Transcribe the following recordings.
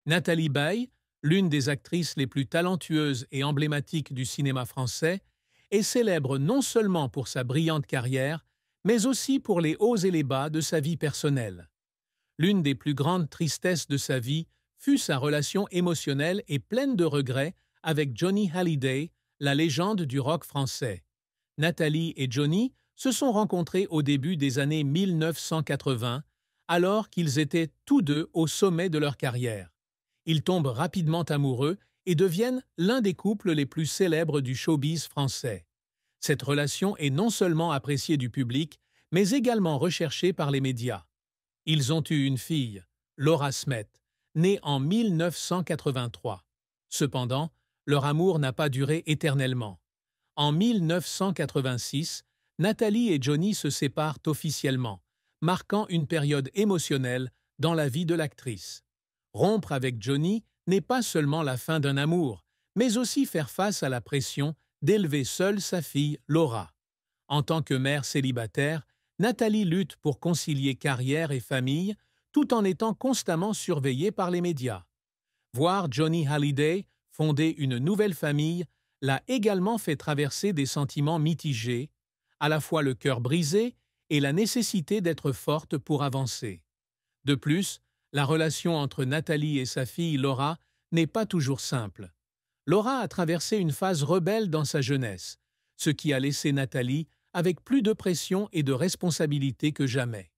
Nathalie Baye, l'une des actrices les plus talentueuses et emblématiques du cinéma français, est célèbre non seulement pour sa brillante carrière, mais aussi pour les hauts et les bas de sa vie personnelle. L'une des plus grandes tristesses de sa vie fut sa relation émotionnelle et pleine de regrets avec Johnny Hallyday, la légende du rock français. Nathalie et Johnny se sont rencontrés au début des années 1980, alors qu'ils étaient tous deux au sommet de leur carrière. Ils tombent rapidement amoureux et deviennent l'un des couples les plus célèbres du showbiz français. Cette relation est non seulement appréciée du public, mais également recherchée par les médias. Ils ont eu une fille, Laura Smet, née en 1983. Cependant, leur amour n'a pas duré éternellement. En 1986, Nathalie et Johnny se séparent officiellement, marquant une période émotionnelle dans la vie de l'actrice. Rompre avec Johnny n'est pas seulement la fin d'un amour, mais aussi faire face à la pression d'élever seule sa fille Laura. En tant que mère célibataire, Nathalie lutte pour concilier carrière et famille, tout en étant constamment surveillée par les médias. Voir Johnny Hallyday fonder une nouvelle famille l'a également fait traverser des sentiments mitigés, à la fois le cœur brisé et la nécessité d'être forte pour avancer. De plus, la relation entre Nathalie et sa fille Laura n'est pas toujours simple. Laura a traversé une phase rebelle dans sa jeunesse, ce qui a laissé Nathalie avec plus de pression et de responsabilité que jamais.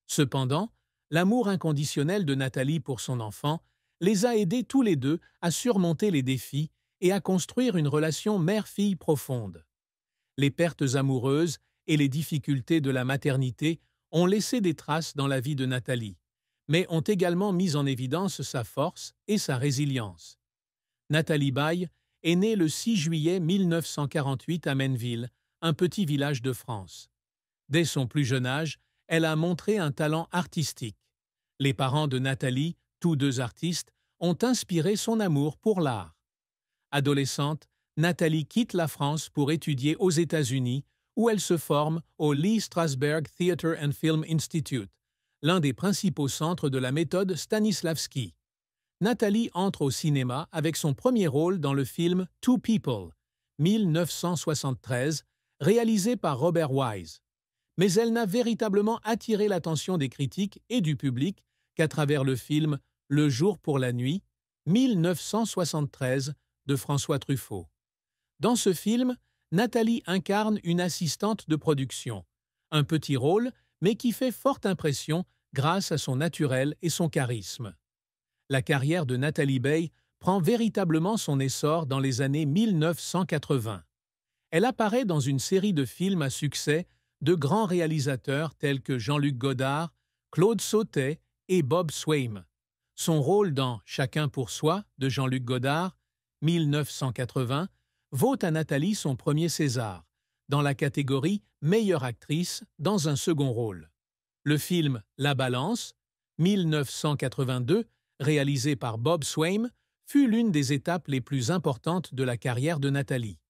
Cependant, l'amour inconditionnel de Nathalie pour son enfant les a aidés tous les deux à surmonter les défis et à construire une relation mère-fille profonde. Les pertes amoureuses et les difficultés de la maternité ont laissé des traces dans la vie de Nathalie, mais ont également mis en évidence sa force et sa résilience. Nathalie Baye est née le 6 juillet 1948 à Menneville, un petit village de France. Dès son plus jeune âge, elle a montré un talent artistique. Les parents de Nathalie, tous deux artistes, ont inspiré son amour pour l'art. Adolescente, Nathalie quitte la France pour étudier aux États-Unis, où elle se forme au Lee Strasberg Theatre and Film Institute, l'un des principaux centres de la méthode Stanislavski. Nathalie entre au cinéma avec son premier rôle dans le film Two People, 1973, réalisé par Robert Wise. Mais elle n'a véritablement attiré l'attention des critiques et du public qu'à travers le film Le jour pour la nuit, 1973, de François Truffaut. Dans ce film, Nathalie incarne une assistante de production, un petit rôle, mais qui fait forte impression grâce à son naturel et son charisme. La carrière de Nathalie Baye prend véritablement son essor dans les années 1980. Elle apparaît dans une série de films à succès de grands réalisateurs tels que Jean-Luc Godard, Claude Sautet et Bob Swaim. Son rôle dans Chacun pour soi de Jean-Luc Godard, 1980, vaut à Nathalie son premier César, dans la catégorie Meilleure actrice dans un second rôle. Le film La Balance, 1982, réalisé par Bob Swaim, fut l'une des étapes les plus importantes de la carrière de Nathalie.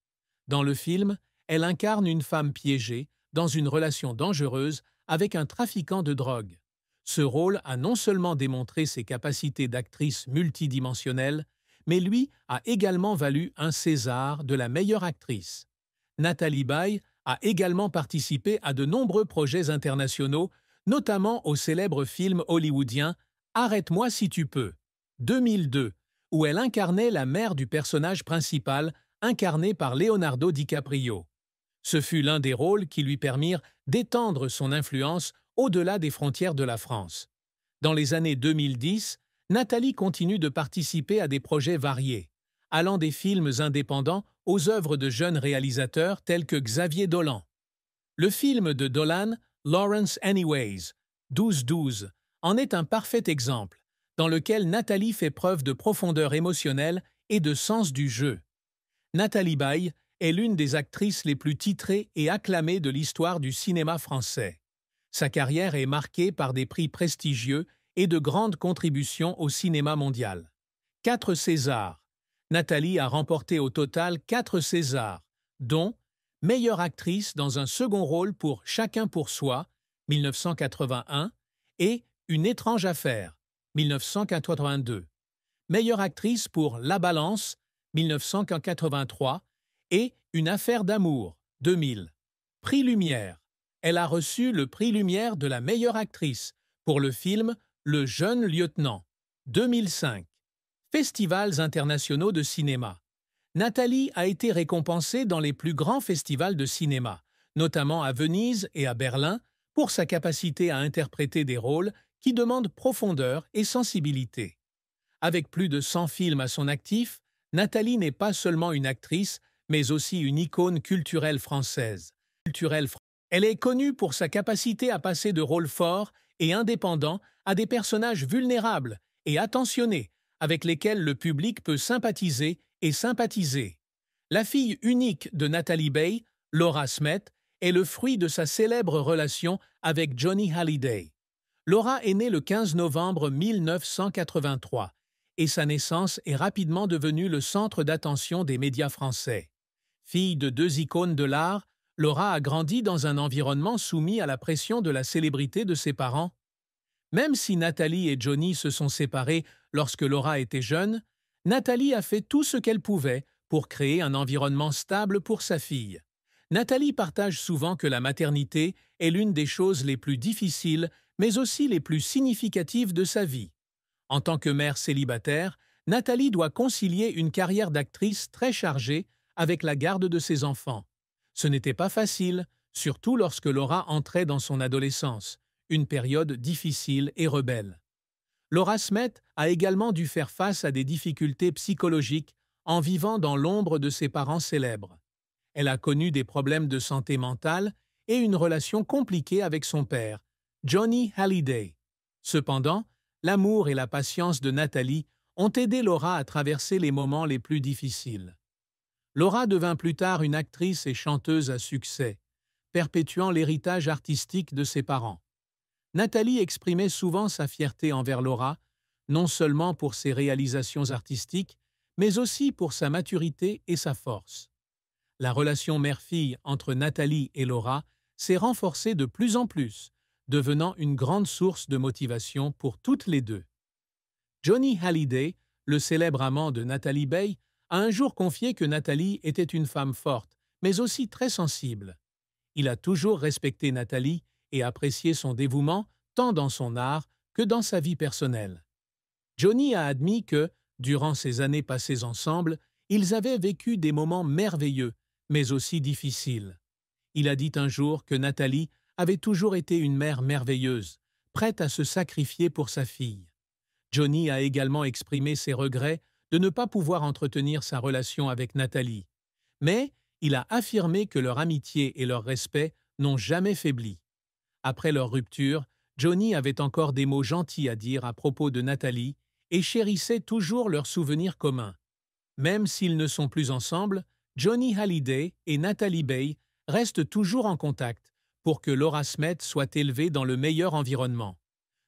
Dans le film, elle incarne une femme piégée dans une relation dangereuse avec un trafiquant de drogue. Ce rôle a non seulement démontré ses capacités d'actrice multidimensionnelle, mais lui a également valu un César de la meilleure actrice. Nathalie Baye a également participé à de nombreux projets internationaux, notamment au célèbre film hollywoodien Arrête-moi si tu peux, 2002, où elle incarnait la mère du personnage principal, incarné par Leonardo DiCaprio. Ce fut l'un des rôles qui lui permirent d'étendre son influence au-delà des frontières de la France. Dans les années 2010, Nathalie continue de participer à des projets variés, allant des films indépendants aux œuvres de jeunes réalisateurs tels que Xavier Dolan. Le film de Dolan, Lawrence Anyways, 12-12, en est un parfait exemple, dans lequel Nathalie fait preuve de profondeur émotionnelle et de sens du jeu. Nathalie Baye est l'une des actrices les plus titrées et acclamées de l'histoire du cinéma français. Sa carrière est marquée par des prix prestigieux et de grandes contributions au cinéma mondial. 4 Césars. Nathalie a remporté au total 4 Césars, dont Meilleure actrice dans un second rôle pour Chacun pour soi, 1981, et Une étrange affaire, 1982. meilleure actrice pour La Balance, 1983, et Une affaire d'amour, 2000. Prix Lumière. Elle a reçu le prix Lumière de la meilleure actrice pour le film Le jeune lieutenant, 2005. Festivals internationaux de cinéma. Nathalie a été récompensée dans les plus grands festivals de cinéma, notamment à Venise et à Berlin, pour sa capacité à interpréter des rôles qui demandent profondeur et sensibilité. Avec plus de 100 films à son actif, Nathalie n'est pas seulement une actrice, mais aussi une icône culturelle française. Elle est connue pour sa capacité à passer de rôles forts et indépendants à des personnages vulnérables et attentionnés, avec lesquels le public peut sympathiser et sympathiser. La fille unique de Nathalie Baye, Laura Smet, est le fruit de sa célèbre relation avec Johnny Hallyday. Laura est née le 15 novembre 1983 et sa naissance est rapidement devenue le centre d'attention des médias français. Fille de deux icônes de l'art, Laura a grandi dans un environnement soumis à la pression de la célébrité de ses parents. Même si Nathalie et Johnny se sont séparés lorsque Laura était jeune, Nathalie a fait tout ce qu'elle pouvait pour créer un environnement stable pour sa fille. Nathalie partage souvent que la maternité est l'une des choses les plus difficiles, mais aussi les plus significatives de sa vie. En tant que mère célibataire, Nathalie doit concilier une carrière d'actrice très chargée avec la garde de ses enfants. Ce n'était pas facile, surtout lorsque Laura entrait dans son adolescence, une période difficile et rebelle. Laura Smet a également dû faire face à des difficultés psychologiques en vivant dans l'ombre de ses parents célèbres. Elle a connu des problèmes de santé mentale et une relation compliquée avec son père, Johnny Hallyday. Cependant, l'amour et la patience de Nathalie ont aidé Laura à traverser les moments les plus difficiles. Laura devint plus tard une actrice et chanteuse à succès, perpétuant l'héritage artistique de ses parents. Nathalie exprimait souvent sa fierté envers Laura, non seulement pour ses réalisations artistiques, mais aussi pour sa maturité et sa force. La relation mère-fille entre Nathalie et Laura s'est renforcée de plus en plus, devenant une grande source de motivation pour toutes les deux. Johnny Hallyday, le célèbre amant de Nathalie Baye, a un jour confié que Nathalie était une femme forte, mais aussi très sensible. Il a toujours respecté Nathalie et apprécié son dévouement tant dans son art que dans sa vie personnelle. Johnny a admis que, durant ces années passées ensemble, ils avaient vécu des moments merveilleux, mais aussi difficiles. Il a dit un jour que Nathalie avait toujours été une mère merveilleuse, prête à se sacrifier pour sa fille. Johnny a également exprimé ses regrets de ne pas pouvoir entretenir sa relation avec Nathalie, mais il a affirmé que leur amitié et leur respect n'ont jamais faibli. Après leur rupture, Johnny avait encore des mots gentils à dire à propos de Nathalie et chérissait toujours leurs souvenirs communs. Même s'ils ne sont plus ensemble, Johnny Hallyday et Nathalie Baye restent toujours en contact pour que Laura Smet soit élevée dans le meilleur environnement.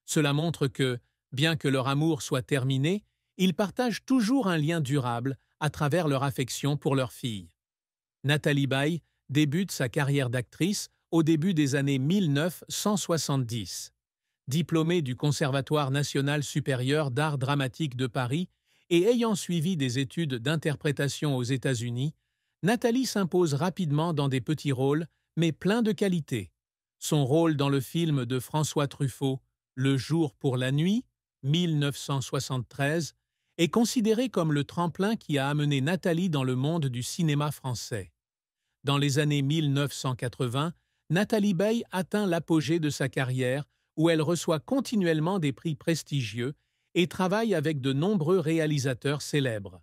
Cela montre que, bien que leur amour soit terminé, ils partagent toujours un lien durable à travers leur affection pour leur fille. Nathalie Baye débute sa carrière d'actrice au début des années 1970. Diplômée du Conservatoire national supérieur d'art dramatique de Paris et ayant suivi des études d'interprétation aux États-Unis, Nathalie s'impose rapidement dans des petits rôles, mais pleins de qualité. Son rôle dans le film de François Truffaut, Le jour pour la nuit, 1973, est considéré comme le tremplin qui a amené Nathalie dans le monde du cinéma français. Dans les années 1980, Nathalie Baye atteint l'apogée de sa carrière où elle reçoit continuellement des prix prestigieux et travaille avec de nombreux réalisateurs célèbres.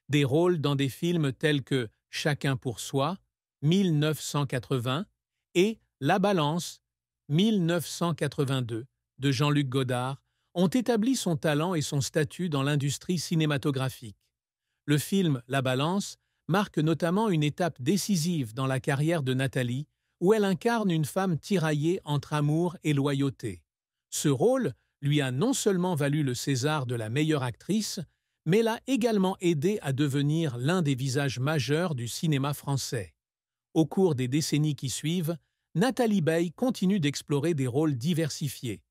Des rôles dans des films tels que Chacun pour soi, 1980, et La Balance, 1982, de Jean-Luc Godard, ont établi son talent et son statut dans l'industrie cinématographique. Le film La Balance marque notamment une étape décisive dans la carrière de Nathalie, où elle incarne une femme tiraillée entre amour et loyauté. Ce rôle lui a non seulement valu le César de la meilleure actrice, mais l'a également aidée à devenir l'un des visages majeurs du cinéma français. Au cours des décennies qui suivent, Nathalie Baye continue d'explorer des rôles diversifiés.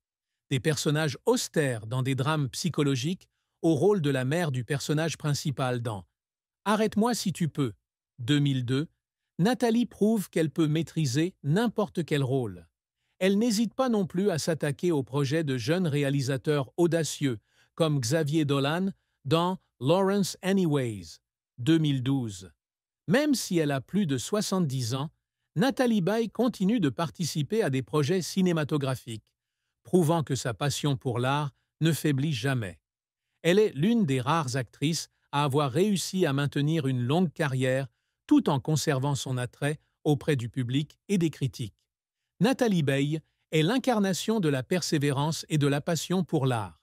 Des personnages austères dans des drames psychologiques au rôle de la mère du personnage principal dans Arrête-moi si tu peux, 2002, Nathalie prouve qu'elle peut maîtriser n'importe quel rôle. Elle n'hésite pas non plus à s'attaquer aux projets de jeunes réalisateurs audacieux, comme Xavier Dolan dans Lawrence Anyways, 2012. Même si elle a plus de 70 ans, Nathalie Baye continue de participer à des projets cinématographiques, prouvant que sa passion pour l'art ne faiblit jamais. Elle est l'une des rares actrices à avoir réussi à maintenir une longue carrière tout en conservant son attrait auprès du public et des critiques. Nathalie Baye est l'incarnation de la persévérance et de la passion pour l'art.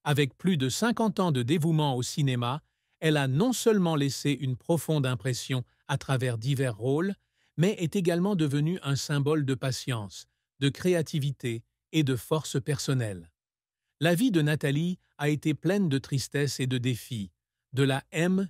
Avec plus de 50 ans de dévouement au cinéma, elle a non seulement laissé une profonde impression à travers divers rôles, mais est également devenue un symbole de patience, de créativité et de force personnelle. La vie de Nathalie a été pleine de tristesse et de défis, de la M